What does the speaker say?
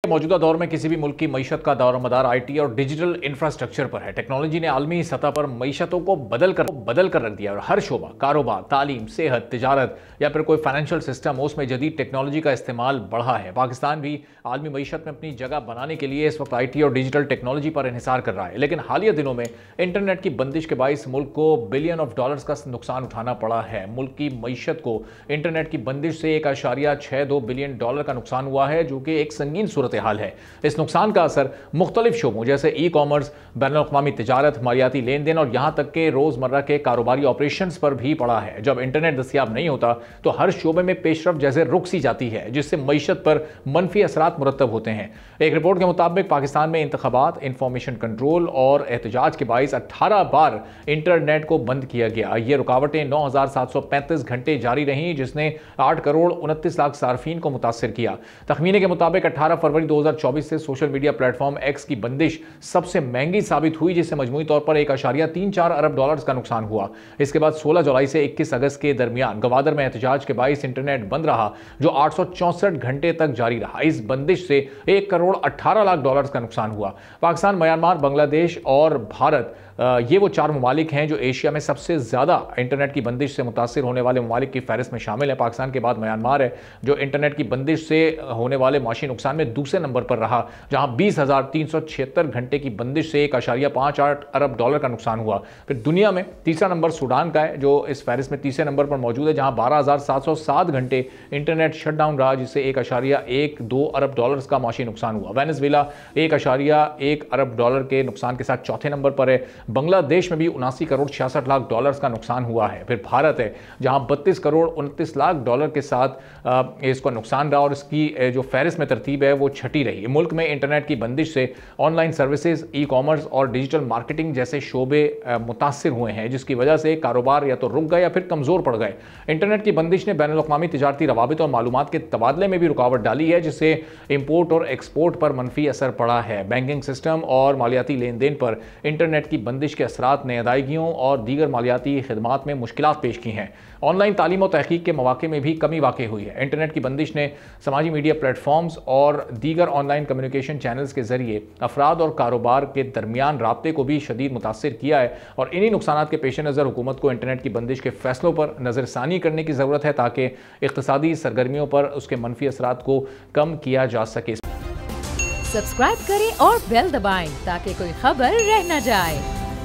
मौजूदा दौर में किसी भी मुल्क की मईशत का दारोमदार आईटी और डिजिटल इंफ्रास्ट्रक्चर पर है। टेक्नोलॉजी ने आलमी सतह पर मईशतों को बदल कर रख दिया और हर शोबा, कारोबार, तालीम, सेहत, तिजारत या फिर कोई फाइनेंशियल सिस्टम हो, उसमें जदीद टेक्नोलॉजी का इस्तेमाल बढ़ा है। पाकिस्तान भी आलमी मईशत में अपनी जगह बनाने के लिए इस वक्त आईटी और डिजिटल टेक्नोलॉजी पर इन्हिसार कर रहा है, लेकिन हालिया दिनों में इंटरनेट की बंदिश के बाइस मुल्क को बिलियन ऑफ डॉलर्स का नुकसान उठाना पड़ा है। मुल्क की मईशत को इंटरनेट की बंदिश से 1.62 बिलियन डॉलर का नुकसान हुआ है, जो कि एक संगीन सूरत हाल है। इस नुकसान का असर मुख्तलिफ शोबों जैसे ई कॉमर्स, बैनुल-अक़वामी तिजारत, मालियाती लेन देन और यहाँ तक के रोजमर्रा के कारोबारी ऑपरेशंस पर भी पड़ा है। जब इंटरनेट दस्तयाब नहीं होता तो हर शोबे में पेशरफ जैसे रुक सी जाती है, जिससे मईशत पर मनफी असरात मुरतब होते हैं। एक रिपोर्ट के मुताबिक पाकिस्तान में इंतखाबात, इंफॉर्मेशन कंट्रोल और एहतजाज के बाइस 18 बार इंटरनेट को बंद किया गया। ये रुकावटें 9,735 घंटे जारी रहीं, जिसने 8 करोड़ 29 लाख सार्फिन को मुतासिर किया। तखमीने के मुताबिक 18 फरवरी 2024 से सोशल मीडिया प्लेटफॉर्म एक्स की बंदिश सबसे महंगी साबित हुई, जिससे मजमूई तौर पर 1.34 अरब डॉलर्स का नुकसान हुआ। इसके बाद 16 जुलाई से 21 अगस्त के दरमियान गवादर में एहतजाज के बाइस इंटरनेट बंद रहा, जो 864 घंटे तक जारी रहा। इस बंदिश से 1 करोड़ 18 लाख डॉलर्स का नुकसान हुआ। पाकिस्तान, म्यांमार, बांग्लादेश और भारत ये वो 4 ममालिक हैं जो एशिया में सबसे ज़्यादा इंटरनेट की बंदिश से मुतासिर होने वाले ममालिक की फहरिस्त में शामिल है। पाकिस्तान के बाद म्यांमार है, जो इंटरनेट की बंदिश से होने वाले माशी नुकसान में दूसरे नंबर पर रहा, जहां 20,376 घंटे की बंदिश से 1.58 अरब डॉलर का नुकसान हुआ। फिर दुनिया में तीसरा नंबर सूडान का है, जो इस फहरिस्त में तीसरे नंबर पर मौजूद है, जहां 12,707 घंटे इंटरनेट शटडाउन रहा, जिससे 1.12 अरब डॉलर्स का माशी नुकसान हुआ। वेनेजुएला 1.1 अरब डॉलर के नुकसान के साथ चौथे नंबर पर है। बांग्लादेश में भी 79 करोड़ 66 लाख डॉलर्स का नुकसान हुआ है। फिर भारत है, जहां 32 करोड़ 29 लाख डॉलर के साथ इसका नुकसान रहा और इसकी जो फहरिस्त में तरतीब है वो छठी रही। मुल्क में इंटरनेट की बंदिश से ऑनलाइन सर्विसेज, ई कॉमर्स और डिजिटल मार्केटिंग जैसे शोबे मुतासिर हुए हैं, जिसकी वजह से कारोबार या तो रुक गए या फिर कमजोर पड़ गए। इंटरनेट की बंदिश ने बैनुल-अक़वामी तिजारती रवाबित और मालूमात के तबादले में भी रुकावट डाली है, जिससे इंपोर्ट और एक्सपोर्ट पर मनफी असर पड़ा है। बैंकिंग सिस्टम और मालियाती लेन देन पर इंटरनेट की बंदिश के असरात ने अदायगियों और दीगर मालियाती खिदमात में मुश्किलात पेश की हैं। ऑनलाइन तालीम और तहकीक के मौके में भी कमी वाक़ई हुई है। इंटरनेट की बंदिश ने समाजी मीडिया प्लेटफॉर्म्स और दीगर ऑनलाइन कम्युनिकेशन चैनल्स के जरिए अफराद और कारोबार के दरमियान राब्ते को भी शदीद मुतासिर किया है और इन्हीं नुकसानात के पेश नज़र हुकूमत को इंटरनेट की बंदिश के फैसलों पर नज़रसानी करने की ज़रूरत है, ताकि इक़्तिसादी सरगर्मियों पर उसके मनफी असरात को कम किया जा सके। सब्सक्राइब करें और बेल दबाएं ताकि कोई खबर रह न जाए।